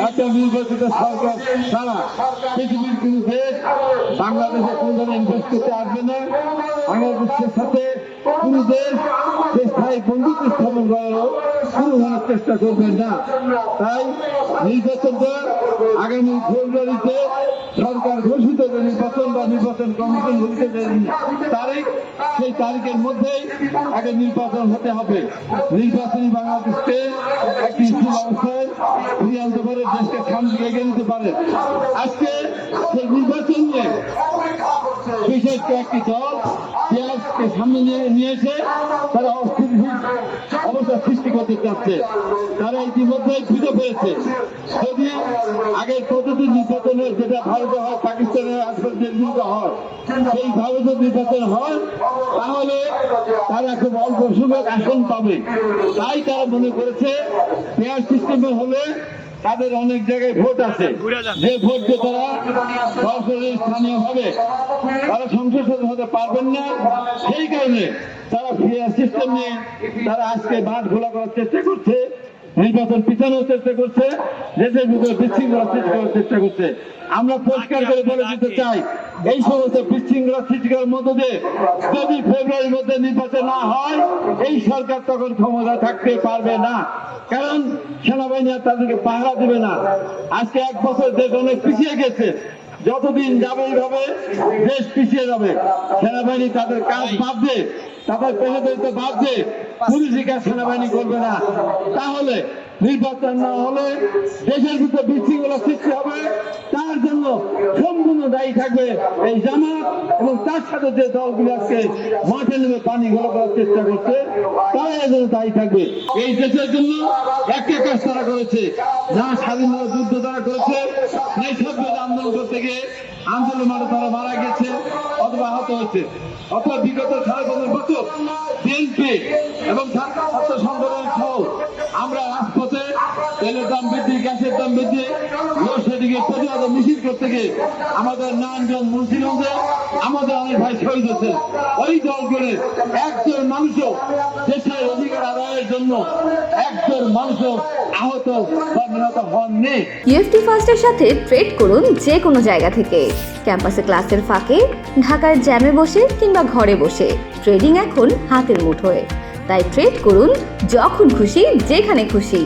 একটা নির্বাচিত সরকার ছাড়া পৃথিবীর কোনো দেশ বাংলাদেশে কোনো ধরনের ইনভেস্ট করতে আসবে না। বাংলাদেশের সাথে কোনো দেশ স্থায়ী বন্ধুত্ব স্থাপন করারও কোনো ধরনের চেষ্টা করবেন না। তাই নির্বাচনটা আগামী ফেব্রুয়ারিতে সরকার ঘোষিত যে নির্বাচন বা নির্বাচন কমিশন ঘোষিত যে তারিখ, সেই তারিখের মধ্যেই আগে নির্বাচন হতে হবে। নির্বাচনী বাংলাদেশকে একটি স্থির অবস্থায় ফিরিয়ে আনতে পারে, দেশকে সামনে এগিয়ে নিতে পারে। আজকে সেই নির্বাচন নিয়ে বিশেষ কয়েকটি দল পেঁয়াজকে সামনে নিয়ে এসে তারা অস্থিতিশীল অবস্থা সৃষ্টি করতে চাচ্ছে। তারা ইতিমধ্যে বুঝে পেরেছে যদি আগের পদ্ধতি নির্বাচনের যেটা ভারতে হয়, পাকিস্তানের আসলে যেগুলো হয়, সেই ভারতে নির্বাচন হয়, তাহলে তারা খুব অল্প সংখ্যক আসন পাবে। তাই তারা মনে করেছে পেয়ার সিস্টেমে হলে তাদের অনেক জায়গায় ভোট আছে, যে ভোট দিয়ে তারা সরাসরি স্থানীয় ভাবে তারা সংসদ সদস্য হতে পারবেন না। সেই কারণে তারা পেয়ার সিস্টেম নিয়ে তারা আজকে মাঠ ঘোলা করার চেষ্টা করছে, নির্বাচন পিছানোর চেষ্টা করছে, দেশের ভিতরে বিশৃঙ্খলা সৃষ্টি করার চেষ্টা করছে। আমরা পরিষ্কার করে বলে দিতে চাই, এই সমস্ত বিশৃঙ্খলা সৃষ্টি করার মধ্য দিয়ে যদি ফেব্রুয়ারির মধ্যে নির্বাচন না হয়, এই সরকার তখন ক্ষমতা থাকতে পারবে না। কারণ সেনাবাহিনী আর তাদেরকে পাহারা দেবে না। আজকে 1 বছর দেশ অনেক পিছিয়ে গেছে, যতদিন যাবে এইভাবে দেশ পিছিয়ে যাবে। সেনাবাহিনী তাদের কাজ ভাববে, তাদের পেশাদারিত্ব ভাববে, পুলিশি কাজ সেনাবাহিনী করবে না। তাহলে নির্বাচন না হলে দেশের ভিতরে বিশৃঙ্খলা সৃষ্টি হবে। তার জন্য সম্পূর্ণ দায়ী থাকবে এই জামাত এবং তার সাথে যে দলগুলো আজকে মাঠে নেমে পানি ঘোলা করার চেষ্টা করছে, তারা এর জন্য দায়ী থাকবে। এই দেশের জন্য একটা কাজ তারা করেছে, না স্বাধীনতা যুদ্ধ তারা করেছে, না সভ্য আন্দোলন করতে গিয়ে আন্দোলন মাঠে তারা মারা গেছে অথবা আহত হয়েছে। অথবা বিগত 15.5 বছর বিএনপি এবং ছাত্র সংগঠন সহ আমরা রাজপথে তেলের দাম বৃদ্ধি, গ্যাসের দাম বৃদ্ধি, লোডশেডিংয়ের প্রতিবাদ মিছিল করতে গিয়ে আমাদের নারায়ণগঞ্জ, মুন্সিগঞ্জে আমাদের অনেক ভাই শহীদ হয়েছে। ওই দলগুলো একজন মানুষও দেশের অধিকার আদায়ের জন্য একজন মানুষও আহত বা নিহত হননি। ইউএফটি ফার্স্টের সাথে ট্রেড করুন যে কোনো জায়গা থেকে। ক্যাম্পাসে ক্লাসের ফাঁকে, ঢাকার জ্যামে বসে কিংবা ঘরে বসে, ট্রেডিং এখন হাতের মুঠোয়। তাই ট্রেড করুন যখন খুশি, যেখানে খুশি।